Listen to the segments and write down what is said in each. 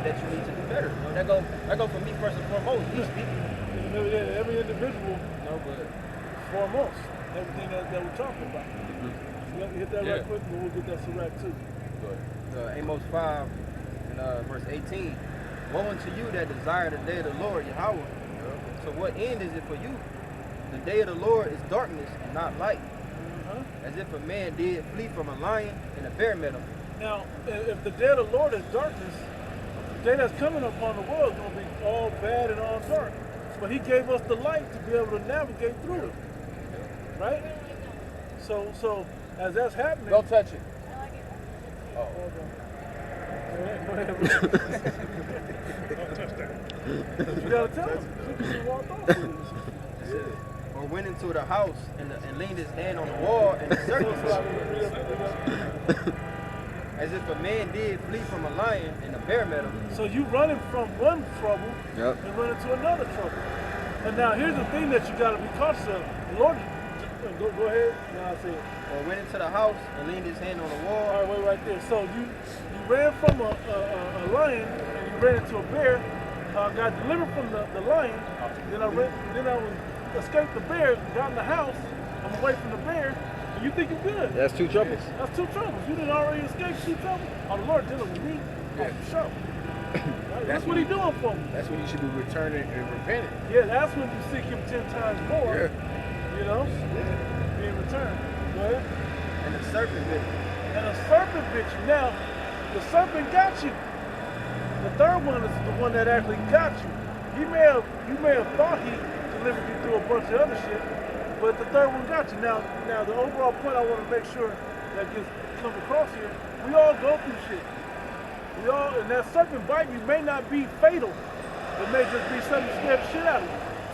that you need to do better. You know, that go for me first and foremost. Me speaking. Every individual, but foremost, everything that we're talking about. Let me hit that right quick, and we'll get that Sirach too. Amos 5 and verse 18. Woe unto you that desire the day of the Lord, Yahweh. So what end is it for you? The day of the Lord is darkness and not light. As if a man did flee from a lion and a bear met him. Now, if the day of the Lord is darkness, the day that's coming upon the world is going to be all bad and all dark. But he gave us the light to be able to navigate through it. Right? So as that's happening... Don't touch it. Oh. Go ahead. Don't touch that. You got to tell him. She walked off with it. Or went into the house and leaned his hand on the wall and the serpent. As if a man did flee from a lion and a bear met him. So you running from one trouble and running to another trouble. And now here's the thing that you got to be cautious of. The Lord, go ahead. Now I say it. Or went into the house and leaned his hand on the wall. All right, wait right there. So you ran from a lion and you ran into a bear. Got delivered from the lion. Then I escaped the bear. Got in the house. I'm away from the bear. And you think you're good? That's two troubles. That's two troubles. You didn't already escape two troubles. Oh, the Lord dealing with me. Yeah. For sure. That's what he's doing for me. That's when you should be returning and repenting. Yeah, that's when you seek him 10 times more. Yeah. You know? Yeah. Being returned. Go ahead. And the serpent bit you. And the serpent bit you. Now, the serpent got you. The third one is the one that actually got you. You may have thought he delivered you through a bunch of other shit, but the third one got you. Now the overall point I want to make sure that comes across here, we all go through shit. And that serpent bite you may not be fatal. It may just be something that scared the shit out of you.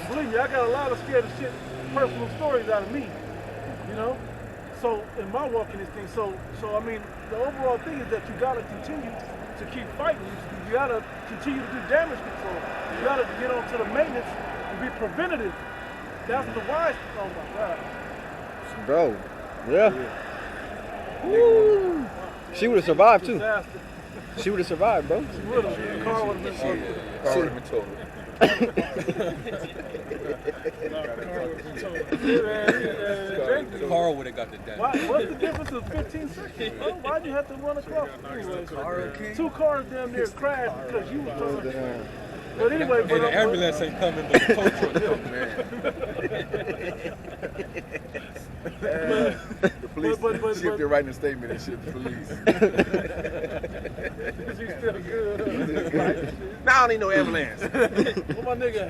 Believe me, I got a lot of scared of shit personal stories out of me. You know? So in my walk in this thing, so I mean, the overall thing is that you gotta continue to keep fighting. You gotta continue to do damage control. You gotta get onto the maintenance and be preventative. That's the wise. Oh my God. Bro. Yeah. Woo. She would have survived too. Disaster. She would have survived, bro. She would have. The car would have been total. Car would have been total. Carl would have got the damage. What's the difference of 15 seconds, bro? Why'd you have to run across? Anyway, two cars damn near crashed because you was trying. But anyway, and the ambulance ain't coming, but the tow truck coming, man. The police shipped it right in the statement and shipped the police. She's still good. Now I don't need no ambulance. Where my nigga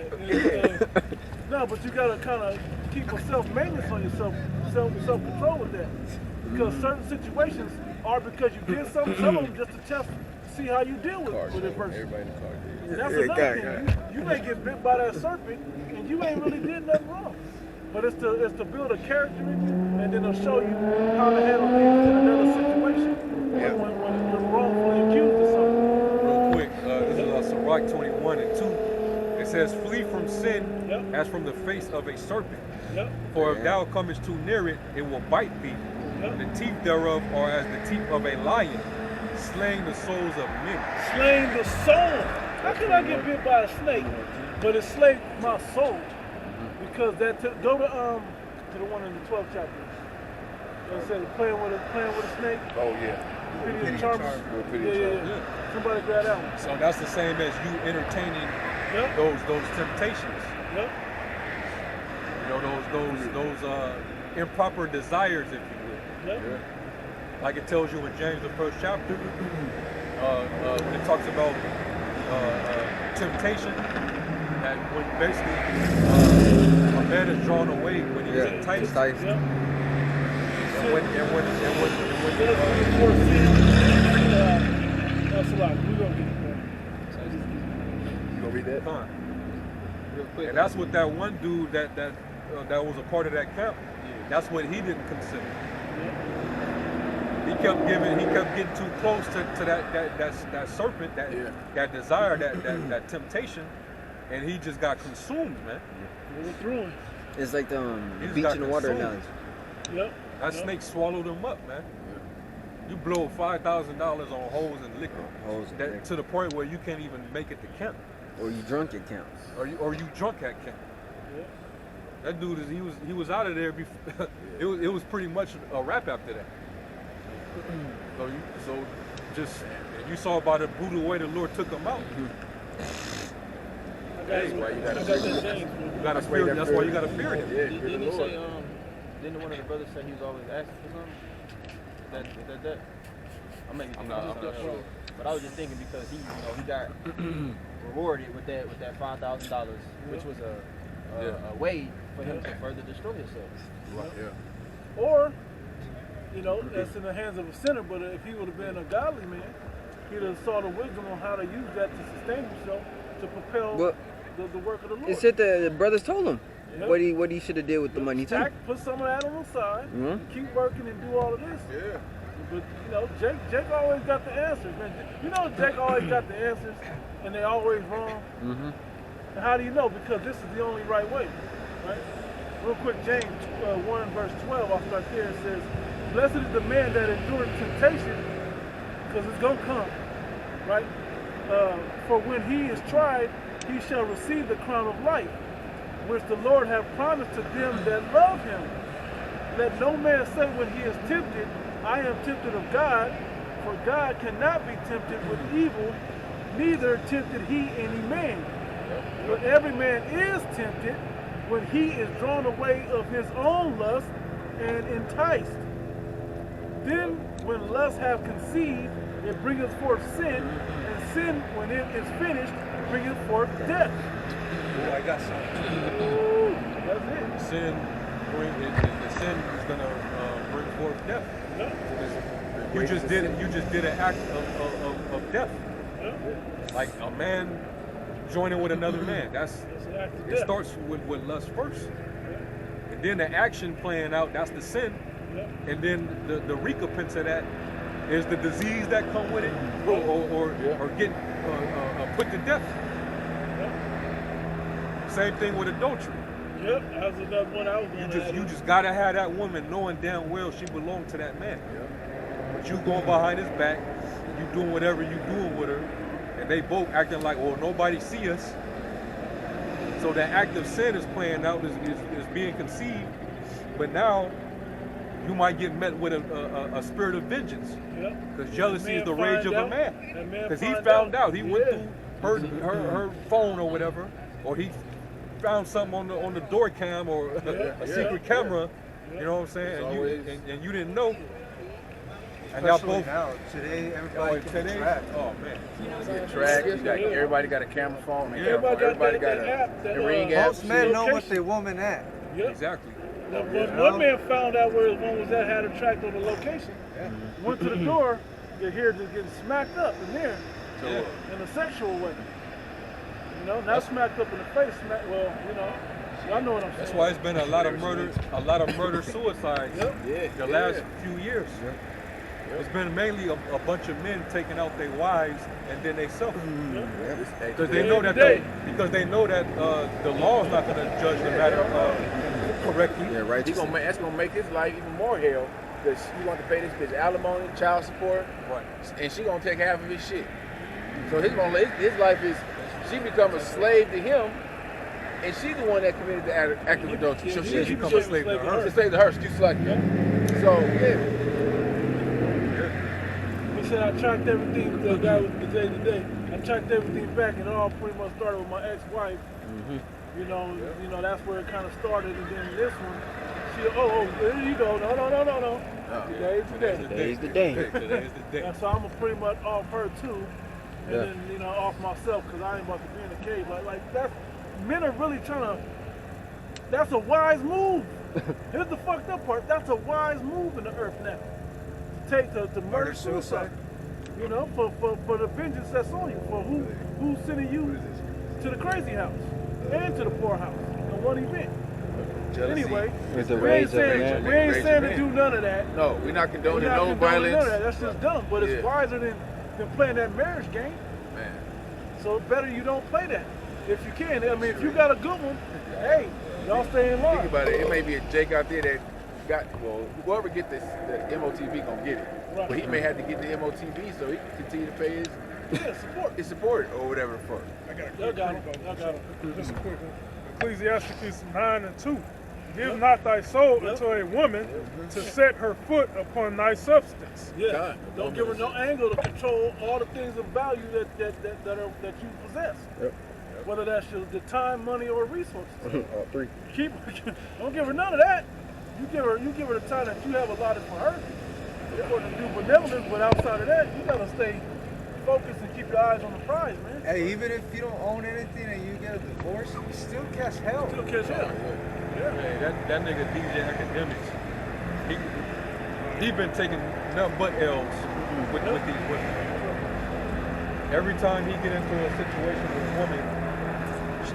at? No, but you gotta kind of keep a self-maintenance on yourself, self-control with that. Because certain situations are because you did something, some of them just to test to see how you deal with it versus. Everybody in the car did. That's another thing. You may get bit by that serpent and you ain't really did nothing wrong. But it's to build a character in you, and then it'll show you how to handle things in another situation when you're wrongfully accused of something. Real quick, this is Sirach 21 and 2. It says, flee from sin as from the face of a serpent. For if thou comest too near it, it will bite thee. The teeth thereof are as the teeth of a lion, slaying the souls of men. Slaying the soul. How can I get bit by a snake, but it slayed my soul? Because go to the one in the 12th chapter. It says playing with a snake. Oh yeah. Pity and charm. Yeah. Somebody grab that one. So that's the same as you entertaining those temptations. You know, those improper desires, if you will. Like it tells you in James, the 1st chapter, when it talks about temptation, that when basically a man is drawn away when he's enticed. That's a lot. We're gonna get it, man. You gonna read that? Fine. Real quick. And that's what that one dude that was a part of that camp. That's what he didn't consider. He kept getting too close to that serpent, that desire, that temptation, and he just got consumed, man. It's like the beach in the water analogy. That snake swallowed him up, man. You blow $5,000 on hoes and liquor. Hoes and liquor. To the point where you can't even make it to camp. Or you drunk at camp. Or you drunk at camp. Yeah. That dude he was out of there before. it was pretty much a wrap after that. So you saw by the brutal way the Lord took him out. That's why you gotta You gotta fear. That's why you gotta fear him. Yeah, Didn't he say, didn't one of the brothers say he was always asking for something? That? I'm not sure. But I was just thinking because he got rewarded with that $5,000, which was a way for him to further destroy himself. Right, yeah. Or, that's in the hands of a sinner, but if he would have been a godly man, he'd have saw the wisdom on how to use that to sustain himself, to propel the work of the Lord. It said the brothers told him Yep. what he should have did with the money too. Put some of that on the side, keep working and do all of this. Yeah. But, Jake always got the answers, man. Jake always got the answers, and they always wrong. Mm-hmm. And how do you know? Because this is the only right way, right? Real quick, James 1 verse 12, I'll start there. It says, blessed is the man that endures temptation, because it's going to come, right? For when he is tried, he shall receive the crown of life, which the Lord hath promised to them that love him. Let no man say when he is tempted, I am tempted of God, for God cannot be tempted with evil, neither tempted he any man. But every man is tempted when he is drawn away of his own lust and enticed. Then when lust hath conceived, it bringeth forth sin, and sin, when it is finished, bringeth forth death. Oh, I got something. Ooh, that's it. The sin is gonna bring forth death. Yeah. You just did an act of death. Yeah. Like a man joining with another man. It's an act of It death. starts with lust first. And then the action playing out, that's the sin. Yeah. And then the recompense of that is the disease that come with it, or get put to death. Yeah. Same thing with adultery. Yep, that was another one I was going to You just gotta have that woman knowing damn well she belonged to that man. But you going behind his back, you doing whatever you doing with her, and they both acting like, well, nobody see us. So that act of sin is playing out, is being conceived, but now you might get met with a spirit of vengeance. Because jealousy is the rage of a man. Because he found out. He went through her phone or whatever, or he found something on the door cam or a secret camera. You know what I'm saying? And you didn't know. And y'all both now. Today, everybody gets tracked. Oh man. You get tracked. Everybody got a camera phone. Everybody got that app. The ring app. Most men know what they woman at. Yep. Exactly. But one man found out where his one was at, had her tracked on the location. Went to the door, you hear just getting smacked up in there, in a sexual way. Not smacked up in the face. Y'all know what I'm saying. That's why it's been a lot of murder suicides the last few years. It's been mainly a bunch of men taking out their wives and then they self. Because they know that the law is not going to judge the matter correctly. Yeah, right. That's gonna make his life even more hell because he want to pay this bitch alimony, child support, and she gonna take half of his shit. So his life is she become a slave to him, and she's the one that committed the act of adultery. So she become a slave to her. It's a slave to her. Excuse like So He said I tracked everything. The guy was today. I tracked everything back, and it all pretty much started with my ex-wife. That's where it kind of started, and then this one, there you go. No. Today's the day. And so I'm pretty much off her too, and then off myself because I ain't about to be in the cave. Like that's men are really trying to. That's a wise move. Here's the fucked up part. That's a wise move in the earth now. To murder suicide. For the vengeance that's on you. For who's sending you to the crazy house and to the poorhouse in one event. jealousy. Anyway, With the we ain't rage of man. saying to do none of that. No, we're not condoning We're not no condoning violence. none of that. That's just dumb. But it's wiser than playing that marriage game. Man. So it's better you don't play that. If you can. I mean, if you got a good one, hey, y'all stay in line. Think about it. It may be a Jake out there that got, well, whoever get this, the MOTV gonna get it. Right. But he may have to get the MOTV so he can continue to pay his support or whatever the fuck. I got him. Just a quick one. Ecclesiastes 9:2. Give not thy soul unto a woman to set her foot upon thy substance. God. Don't give her no angle to control all the things of value that you possess. Yep. Whether that's the time, money, or resources. All three. Don't give her none of that. You give her the time that you have allotted for her. For to do benevolence, but outside of that, you gotta stay focused and keep your eyes on the prize, man. Hey, even if you don't own anything and you get a divorce, you still catch hell. Still catch hell. Hey, that nigga DJ Academics, he been taking nothing but L's with these women. Every time he get into a situation with a woman,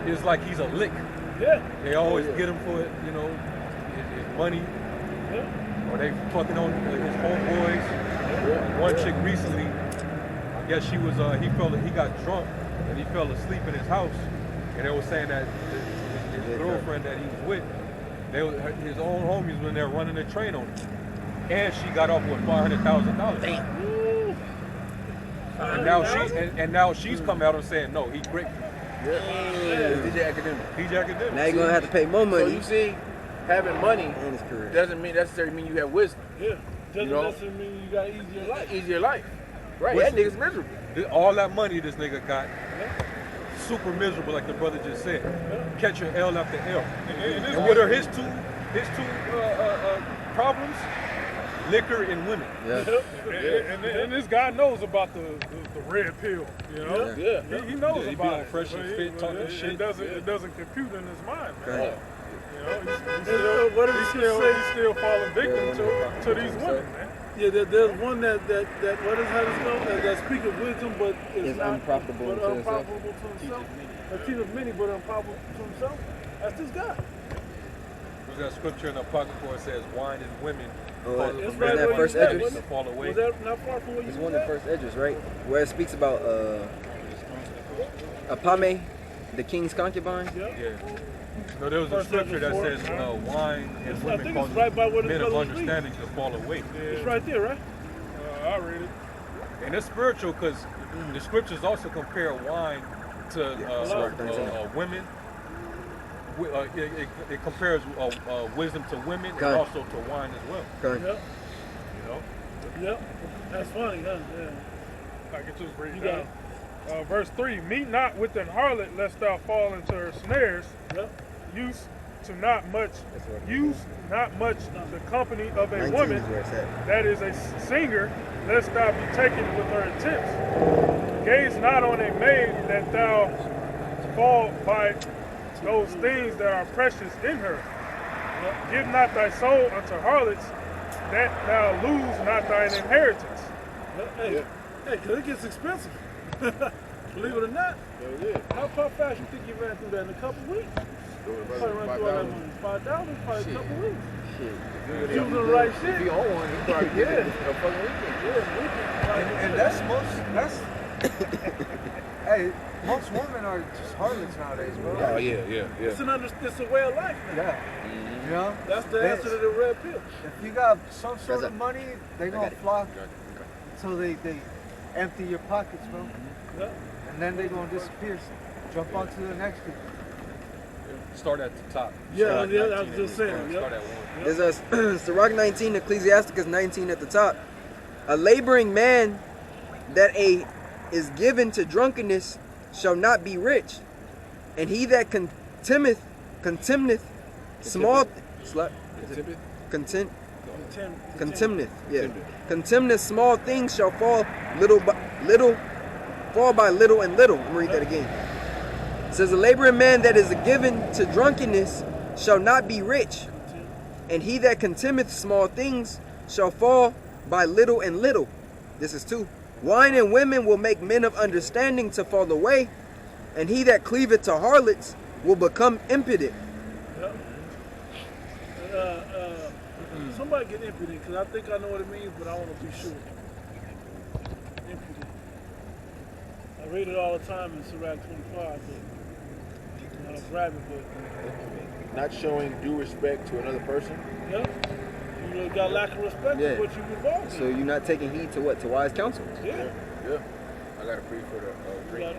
it's like he's a lick. Yeah. They always get him for, you know, his money, or they fucking on his homeboys. One chick recently, I guess she was, he got drunk and he fell asleep in his house, and they were saying that his girlfriend that he was with, his own homies when they're running a train on him, and she got off with $500,000. Damn. And now she's come out and saying no, he raped me. DJ Academic. DJ Academic. Now you're gonna have to pay more money. So you see, having money in his career doesn't necessarily mean you have wisdom. Yeah. Doesn't necessarily mean you got easier life. Easier life. Right. That nigga's miserable. All that money this nigga got, super miserable, like the brother just said. Catch your L after L. And what are his two problems? Liquor and women. And this guy knows about the red pill, you know? He knows he about be on it. Fresh and Fit talking shit. It doesn't compute in his mind, man. Right. You know, he's still falling victim to these women, man. Yeah, there's one that what is how this go? That speak of wisdom, but is not unprofitable to himself. A team of many, but unprofitable to himself. That's this guy. There's that scripture in the Apocrypha where it says, "Wine and women." Isn't that first Edges? To fall away. Was that not far from where you It's was one of the at? first Edges, right? Where it speaks about Apame, the king's concubine. Yeah. No, there was a scripture that says wine and women cause right by where the men of fellas understanding to fall away. It's right there, right? I read it. And it's spiritual because the scriptures also compare wine to women. It compares wisdom to women and also to wine as well. Yep. You know? Yep. That's funny, huh? Yeah. I can just read that. Verse 3, meet not with an harlot lest thou fall into her snares. Yep. Use not much the company of a woman that is a singer, lest thou be taken with her attempts. Gaze not on a maid that thou fall by those things that are precious in her. Give not thy soul unto harlots, that thou lose not thine inheritance. Hey, because it gets expensive. Believe it or not. How fast you think you ran through that in a couple weeks? Probably ran through all that money. $5, probably a couple weeks. Shit. If you was the right shit. If you own one, you probably get it a fucking weekend. And that's hey, most women are just harlots nowadays, bro. Oh yeah. It's a way of life, man. Yeah. You know? That's the answer to the red pill. If you got some sort of money, they're gonna flock until they empty your pockets, bro. Yeah. And then they're gonna disappear. So jump onto the next people. Start at the top. I was just saying. Start at one. There's a Sirach 19, Ecclesiasticus 19 at the top. A laboring man that is given to drunkenness shall not be rich, and he that contemneth small things shall fall by little and little. I'm gonna read that again. It says, a laboring man that is given to drunkenness shall not be rich, and he that contemneth small things shall fall by little and little. This is 2. Wine and women will make men of understanding to fall away, and he that cleaveth to harlots will become impudent. Somebody get impudent, because I think I know what it means, but I want to be sure. Impudent. I read it all the time in Sirach 25, but I grab it, but... Not showing due respect to another person. Yep. You got lack of respect Yeah. for what you involved in. So you're not taking heed to what? To wise counsel. Yeah. Yeah. I got a brief for the drink.